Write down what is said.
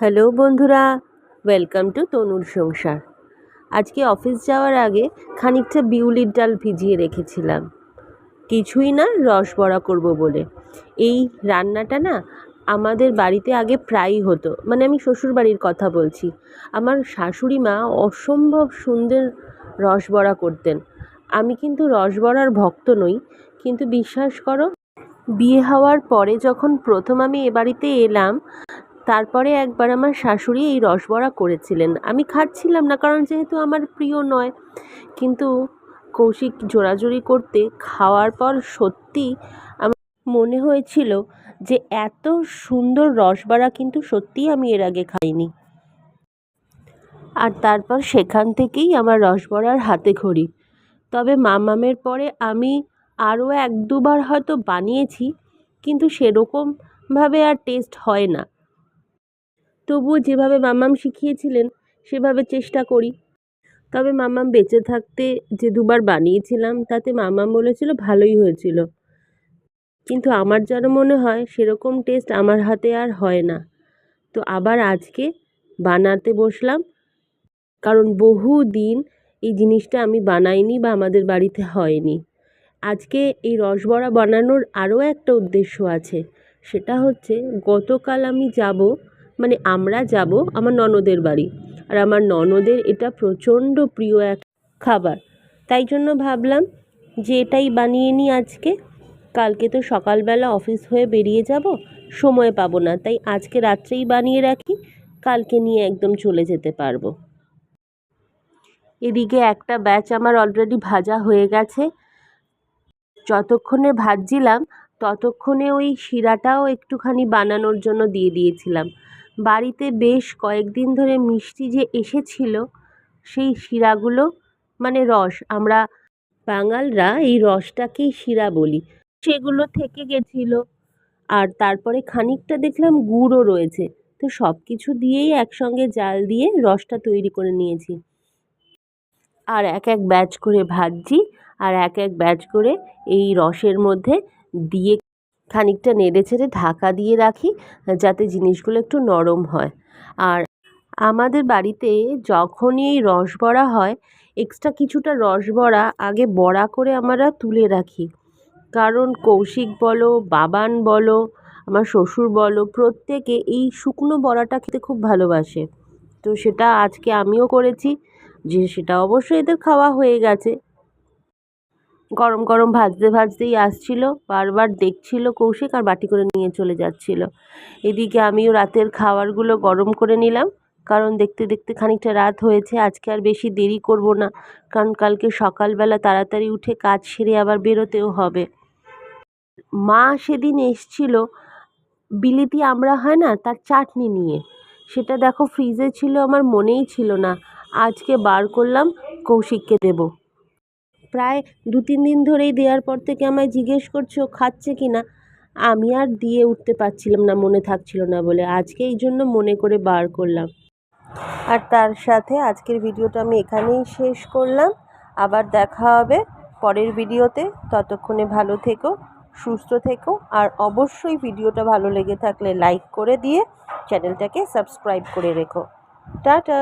Hello বন্ধুরা, welcome to তনুর সংসার। আজকে অফিস যাওয়ার আগে খানিকটা বিউলির ডাল ভিজিয়ে রেখেছিলাম, কিছুই না, রস বড়া করব বলে। এই রান্নাটা না আমাদের বাড়িতে আগে প্রায়ই হতো, মানে আমি শ্বশুর বাড়ির কথা বলছি। আমার শাশুড়ি মা অসম্ভব সুন্দর রস বড়া করতেন। আমি কিন্তু রস বড়ার ভক্ত নই, কিন্তু বিশ্বাস করো, বিয়ে হওয়ার পরে যখন প্রথম আমি এ বাড়িতে এলাম, তারপরে একবার আমার শাশুড়ি এই রসবড়া করেছিলেন। আমি খাচ্ছিলাম না, কারণ যেহেতু আমার প্রিয় নয়, কিন্তু কৌশিক জোরাজুরি করতে খাওয়ার পর সত্যি আমার মনে হয়েছিল যে এত সুন্দর রসবড়া কিন্তু সত্যিই আমি এর আগে খাইনি। আর তারপর সেখান থেকেই আমার রসবড়ার হাতে খড়ি। তবে মামামের পরে আমি আরও এক দুবার হয়তো বানিয়েছি, কিন্তু সেরকমভাবে আর টেস্ট হয় না। তবুও যেভাবে মাম্মাম শিখিয়েছিলেন সেভাবে চেষ্টা করি। তবে মাম্মাম বেঁচে থাকতে যে দুবার বানিয়েছিলাম তাতে মাম্মাম বলেছিল ভালোই হয়েছিল, কিন্তু আমার যেন মনে হয় সেরকম টেস্ট আমার হাতে আর হয় না। তো আবার আজকে বানাতে বসলাম, কারণ বহু দিন এই জিনিসটা আমি বানাইনি বা আমাদের বাড়িতে হয়নি। আজকে এই রসবড়া বানানোর আরও একটা উদ্দেশ্য আছে। সেটা হচ্ছে, গতকাল আমি যাব, মানে আমরা যাব আমার ননদের বাড়ি। আর আমার ননদের এটা প্রচণ্ড প্রিয় এক খাবার। তাই জন্য ভাবলাম যে এটাই বানিয়ে নিই আজকে। কালকে তো সকালবেলা অফিস হয়ে বেরিয়ে যাব, সময় পাবো না, তাই আজকে রাত্রেই বানিয়ে রাখি, কালকে নিয়ে একদম চলে যেতে পারবো। এদিকে একটা ব্যাচ আমার অলরেডি ভাজা হয়ে গেছে। যতক্ষণে ভাজছিলাম ততক্ষণে ওই শিরাটাও একটুখানি বানানোর জন্য দিয়ে দিয়েছিলাম। বাড়িতে বেশ কয়েকদিন ধরে মিষ্টি যে এসেছিল, সেই শিরাগুলো, মানে রস, আমরা বাঙালরা এই রসটাকেই শিরা বলি, সেগুলো থেকে গেছিলো। আর তারপরে খানিকটা দেখলাম গুড়ও রয়েছে। তো সব কিছু দিয়েই একসঙ্গে জাল দিয়ে রসটা তৈরি করে নিয়েছি। আর এক এক ব্যাচ করে ভাজছি, আর এক এক ব্যাচ করে এই রসের মধ্যে দিয়ে খানিকটা নেড়ে ছেড়ে ঢাকা দিয়ে রাখি, যাতে জিনিসগুলো একটু নরম হয়। আর আমাদের বাড়িতে যখনই এই রস বড়া হয়, এক্সট্রা কিছুটা রস বড়া আগে বড়া করে আমরা তুলে রাখি, কারণ কৌশিক বলো, বাবান বলো, আমার শ্বশুর বলো, প্রত্যেকে এই শুকনো বড়াটা খেতে খুব ভালোবাসে। তো সেটা আজকে আমিও করেছি, যে সেটা অবশ্যই এদের খাওয়া হয়ে গেছে। গরম গরম ভাজতে ভাজতেই আসছিল, বারবার দেখছিল কৌশিক আর বাটি করে নিয়ে চলে যাচ্ছিল। এদিকে আমিও রাতের খাবারগুলো গরম করে নিলাম, কারণ দেখতে দেখতে খানিকটা রাত হয়েছে। আজকে আর বেশি দেরি করব না, কারণ কালকে সকালবেলা তাড়াতাড়ি উঠে কাজ সেরে আবার বেরোতেও হবে। মা সেদিন এসছিল বিলিতি আমড়া হয় না, তার চাটনি নিয়ে। সেটা দেখো ফ্রিজে ছিল, আমার মনেই ছিল না, আজকে বার করলাম কৌশিককে দেব। প্রায় 2-3 দিন ধরেই দেওয়ার পর থেকে আমায় জিজ্ঞেস করছে ও খাচ্ছে কি না। আমি আর দিয়ে উঠতে পারছিলাম না, মনে থাকছিল না বলে, আজকে এই জন্য মনে করে বার করলাম। আর তার সাথে আজকের ভিডিওটা আমি এখানেই শেষ করলাম। আবার দেখা হবে পরের ভিডিওতে। ততক্ষণে ভালো থেকো, সুস্থ থেকো, আর অবশ্যই ভিডিওটা ভালো লেগে থাকলে লাইক করে দিয়ে চ্যানেলটাকে সাবস্ক্রাইব করে রেখো। টাটা।